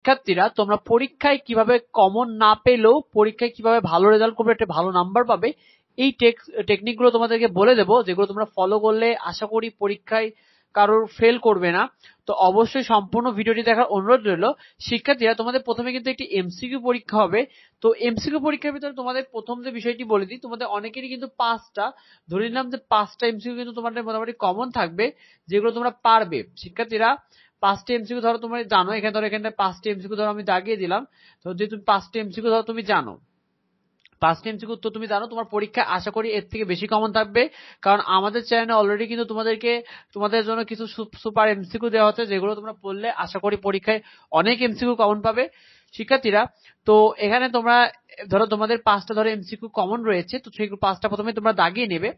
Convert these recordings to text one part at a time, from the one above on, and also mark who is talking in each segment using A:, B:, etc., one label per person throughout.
A: শিক্ষার্থীরা তোমরা পরীক্ষায় কিভাবে কমন না পেলেও পরীক্ষায় কিভাবে ভালো রেজাল্ট করবে, একটা ভালো নাম্বার পাবে, এই টেকনিক গুলো তোমাদেরকে বলে দেবো, যেগুলো তোমরা ফলো করলে আশা করি পরীক্ষায় কারোর ফেল করবে না। তো অবশ্যই সম্পূর্ণ ভিডিওটি দেখার অনুরোধ রইল। শিক্ষার্থীরা তোমাদের প্রথমে কিন্তু একটি এমসিকিউ পরীক্ষা হবে। তো এমসিকিউ পরীক্ষার ভিতরে তোমাদের প্রথম যে বিষয়টি বলে দিই, তোমাদের অনেকেরই কিন্তু পাঁচটা, ধরে নিলাম যে পাঁচটা এমসিকিউ কিন্তু তোমাদের মোটামুটি কমন থাকবে, যেগুলো তোমরা পারবে। শিক্ষার্থীরা পাঁচটা এমসিকিউ ধরো তোমরা জানো, এখানে ধরো এখানে পাঁচটা এমসিকিউ ধরো আমি দাগিয়ে দিলাম। তো যে তুমি পাঁচটা এমসিকিউ ধরো তুমি জানো, পাঁচটা এমসিকিউ উত্তর তুমি জানো, তোমার পরীক্ষা আশা করি এর থেকে বেশি কমন থাকবে। কারণ আমাদের চ্যানেলে অলরেডি কিন্তু তোমাদের জন্য কিছু সুপার এমসিকিউ দেওয়া হচ্ছে, যেগুলো তোমরা পড়লে আশা করি পরীক্ষায় অনেক এমসিকিউ কমন পাবে। শিক্ষার্থীরা তো এখানে তোমরা ধরো তোমাদের পাঁচটা ধরো এমসিকিউ কমন রয়েছে, তো সেই পাঁচটা প্রথমে তোমরা দাগিয়ে নেবে।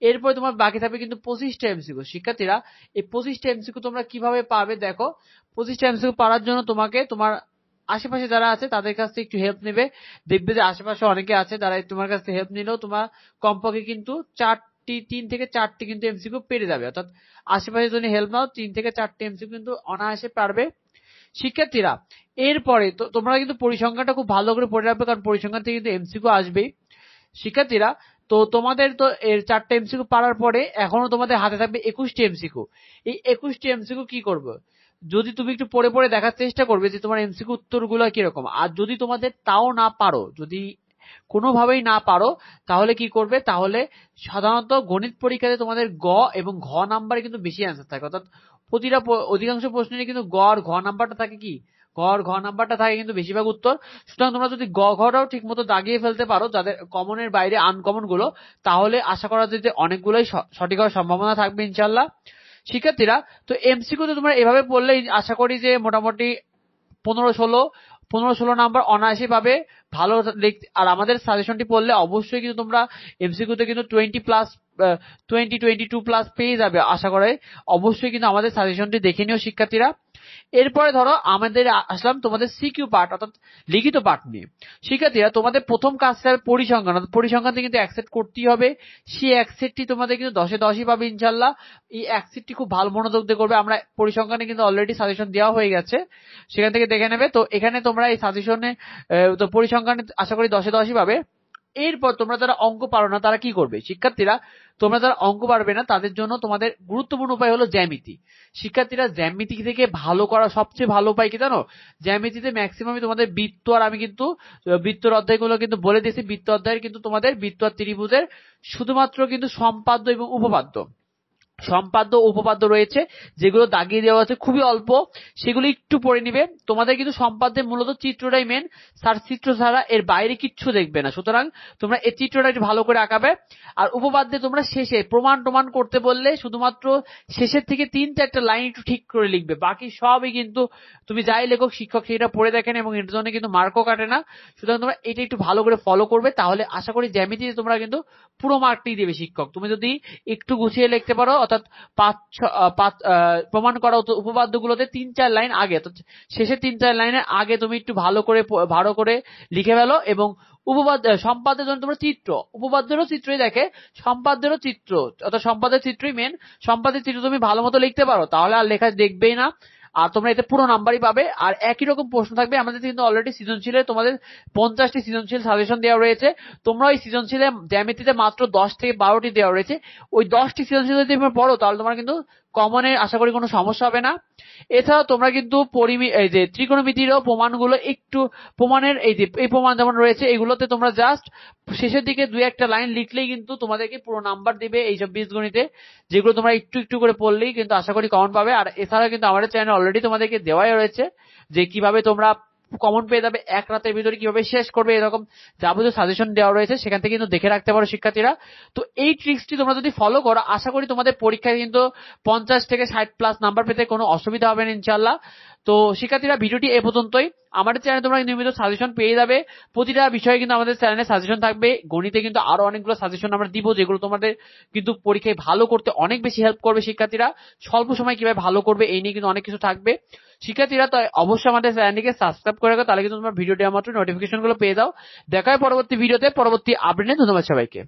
A: এরপরে তোমার বাকি থাকবে কিন্তু 25টা এমসিকিউ। শিক্ষার্থীরা এই 25টা এমসিকিউ তোমরা কিভাবে পাবে দেখো। 25টা এমসিকিউ পাওয়ার জন্য তোমাকে তোমার আশেপাশে যারা আছে তাদের কাছ থেকে একটু হেল্প নেবে। দেখবে যে আশেপাশে অনেকে আছে, যারা তোমার কাছ থেকে হেল্প নিলেও তোমার কমপক্ষে কিন্তু তিন থেকে চারটি কিন্তু এমসিকিউ পেরে যাবে। অর্থাৎ আশেপাশে যদি হেল্প নাও 3 থেকে 4টি এমসিকিউ কিন্তু অনায়াসে পারবে। শিক্ষার্থীরা এরপরে তো তোমরা কিন্তু পরিসংখ্যানটা খুব ভালো করে পড়ে রাখবে, কারণ পরিসংখ্যান থেকে কিন্তু এমসিকিউ আসবেই। শিক্ষার্থীরা তো তোমাদের তো এর 4টা এমসিকিউ পারার পরে এখনো তোমাদের হাতে থাকবে 21টি এমসিকিউ। এই 21টি এমসিকিউ কি করবে, যদি তুমি একটু পড়ে পড়ে দেখার চেষ্টা করবে যে তোমার এমসিকিউ উত্তরগুলো কিরকম। আর যদি তোমাদের তাও না পারো, যদি কোনোভাবেই না পারো, তাহলে কি করবে, তাহলে সাধারণত গণিত পরীক্ষাতে তোমাদের গ এবং ঘ নাম্বারে কিন্তু বেশি অ্যান্সার থাকে। অর্থাৎ অধিকাংশ প্রশ্নের কিন্তু গ আর ঘ নাম্বারটা থাকে কি, গ আর ঘ নাম্বারটা থাকে কিন্তু বেশিরভাগ উত্তর। সুতরাং তোমরা যদি গ ঘটাও ঠিক মতো দাগিয়ে ফেলতে পারো, যাদের কমনের বাইরে আনকমন গুলো, তাহলে আশা করা যায় যে অনেকগুলোই সঠিক হওয়ার সম্ভাবনা থাকবে ইনশাল্লাহ। শিক্ষার্থীরা তো এমসিকিউ তো তোমরা এভাবে পড়লেই আশা করি যে মোটামুটি 15-16 নাম্বার অনায়াসে পাবে ভালো। আর আমাদের সাজেশনটি পড়লে অবশ্যই কিন্তু তোমরা এমসিকিউতে কিন্তু 22+ পেয়ে যাবে আশা করে। অবশ্যই কিন্তু আমাদের সাজেশনটি দেখে নিও শিক্ষার্থীরা। এরপরে ধরো আমাদের আসলাম তোমাদের সিকিউ পার্ট, অর্থাৎ লিখিত পার্ট নিয়ে। শিক্ষার্থীরা তোমাদের প্রথম কাজটা হবে পরিসংখ্যান। পরিসংখ্যানটি কিন্তু এক সেট করতেই হবে। সেই এক সেটটি তোমাদের কিন্তু 10-10ই পাবে ইনশাল্লাহ। এই এক সেটটি খুব ভালো মনোযোগ দিয়ে করবে। আমরা পরিসংখ্যানে কিন্তু অলরেডি সাজেশন দেওয়া হয়ে গেছে, সেখান থেকে দেখে নেবে। তো এখানে তোমরা এই সাজেশনে তো পরিসংখ্যানে আশা করি 10-10ই পাবে। এরপর তোমরা যারা অঙ্ক পারো না তারা কি করবে, শিক্ষার্থীরা তোমরা যারা অঙ্ক পারবে না তাদের জন্য তোমাদের গুরুত্বপূর্ণ উপায় হলো জ্যামিতি। শিক্ষার্থীরা জ্যামিতি থেকে ভালো করা সবচেয়ে ভালো উপায় কি জানো, জ্যামিতিতে ম্যাক্সিমামই তোমাদের বৃত্ত, আর আমি কিন্তু বৃত্তর অধ্যায়গুলো কিন্তু বলে দিয়েছি। বৃত্ত অধ্যায়ের কিন্তু তোমাদের বৃত্ত আর ত্রিভুজের শুধুমাত্র কিন্তু সম্পাদ্য এবং উপপাদ্য, সম্পাদ্য উপপাদ্য রয়েছে, যেগুলো দাগিয়ে দেওয়া আছে খুবই অল্প, সেগুলো একটু পড়ে নিবে। তোমাদের কিন্তু সম্পাদ্যে মূলত চিত্রটাই মেন, স্যার চিত্র ছাড়া এর বাইরে কিচ্ছু দেখবে না। সুতরাং তোমরা এই চিত্রটা একটু ভালো করে আঁকাবে। আর উপপাদ্যে তোমরা শেষে প্রমাণ করতে বললে শুধুমাত্র শেষের থেকে 3-4টা লাইন একটু ঠিক করে লিখবে, বাকি সবই কিন্তু তুমি যাই লেখক শিক্ষক সেটা পড়ে দেখেন এবং এর জন্য কিন্তু মার্কও কাটে না। সুতরাং তোমরা এটা একটু ভালো করে ফলো করবে, তাহলে আশা করি জ্যামিতিতে তোমরা কিন্তু পুরো মার্কটি দেবে শিক্ষক। তুমি যদি একটু গুছিয়ে লিখতে পারো, অর্থাৎ প্রমাণ করা উপপাদ্যগুলোতে 3-4 লাইন আগে, শেষের 3-4 লাইনের আগে তুমি একটু ভালো করে লিখে ফেলো। এবং সম্পাদ্যের জন্য তোমরা চিত্র, উপপাদ্যেরও চিত্রই দেখে, সম্পাদ্যেরও চিত্র, অর্থাৎ সম্পাদ্যের চিত্রই মেন। সম্পাদ্যের চিত্র তুমি ভালো মতো লিখতে পারো, তাহলে আর লেখা দেখবেই না, আর তোমরা এতে পুরো নাম্বারই পাবে। আর একই রকম প্রশ্ন থাকবে। আমাদের কিন্তু অলরেডি সৃজনশীলে তোমাদের 50টি সৃজনশীল সাজেশন দেওয়া রয়েছে। তোমরা ওই সৃজনশীলে জ্যামিতিতে মাত্র 10 থেকে 12টি দেওয়া রয়েছে। ওই 10টি সৃজনশীল যদি তোমরা পড়ো, তাহলে তোমার কিন্তু কমনের আশা করি কোনো সমস্যা হবে না। এছাড়াও তোমরা কিন্তু এই যে ত্রিকোণমিতিরও প্রমাণগুলো একটু, প্রমাণের এই যে এই প্রমাণ যেমন রয়েছে, এগুলোতে তোমরা জাস্ট শেষের দিকে 2-1টা লাইন লিখলেই কিন্তু তোমাদেরকে পুরো নাম্বার দিবে এইসব বীজগণিতে, যেগুলো তোমরা একটু একটু করে পড়লেই কিন্তু আশা করি কমন পাবে। আর এছাড়া কিন্তু আমাদের চ্যানেলে অলরেডি তোমাদেরকে দেওয়াই রয়েছে যে কিভাবে তোমরা কমন পেয়ে যাবে, এক রাতের ভিতরে কিভাবে শেষ করবে, এরকম যাবতীয় সাজেশন দেওয়া রয়েছে, সেখান থেকে কিন্তু দেখে রাখতে পারো শিক্ষার্থীরা। তো এই ট্রিক্সটি তোমরা যদি ফলো করো, আশা করি তোমাদের পরীক্ষায় কিন্তু 50 থেকে 60+ নাম্বার পেতে কোনো অসুবিধা হবে না ইনশাল্লাহ। তো শিক্ষার্থীরা ভিডিওটি এ পর্যন্তই। আমাদের চ্যানেলে তোমরা নিয়মিত সাজেশন পেয়ে যাবে, প্রতিটা বিষয়ে কিন্তু আমাদের চ্যানেলে সাজেশন থাকবে। গণিতে কিন্তু আরো অনেকগুলো সাজেশন আমরা দিব, যেগুলো তোমাদের কিন্তু পরীক্ষায় ভালো করতে অনেক বেশি হেল্প করবে। শিক্ষার্থীরা স্বল্প সময় কিভাবে ভালো করবে এই নিয়ে কিন্তু অনেক কিছু থাকবে। শিক্ষার্থীরা তো অবশ্যই আমাদের চ্যানেলটিকে সাবস্ক্রাইব করে রাখো, তাহলে কিন্তু তোমরা ভিডিও দেওয়া মাত্র নোটিফিকেশন গুলো পেয়ে যাও। দেখা হয় পরবর্তী ভিডিওতে, পরবর্তী আপডেটে। ধন্যবাদ সবাইকে।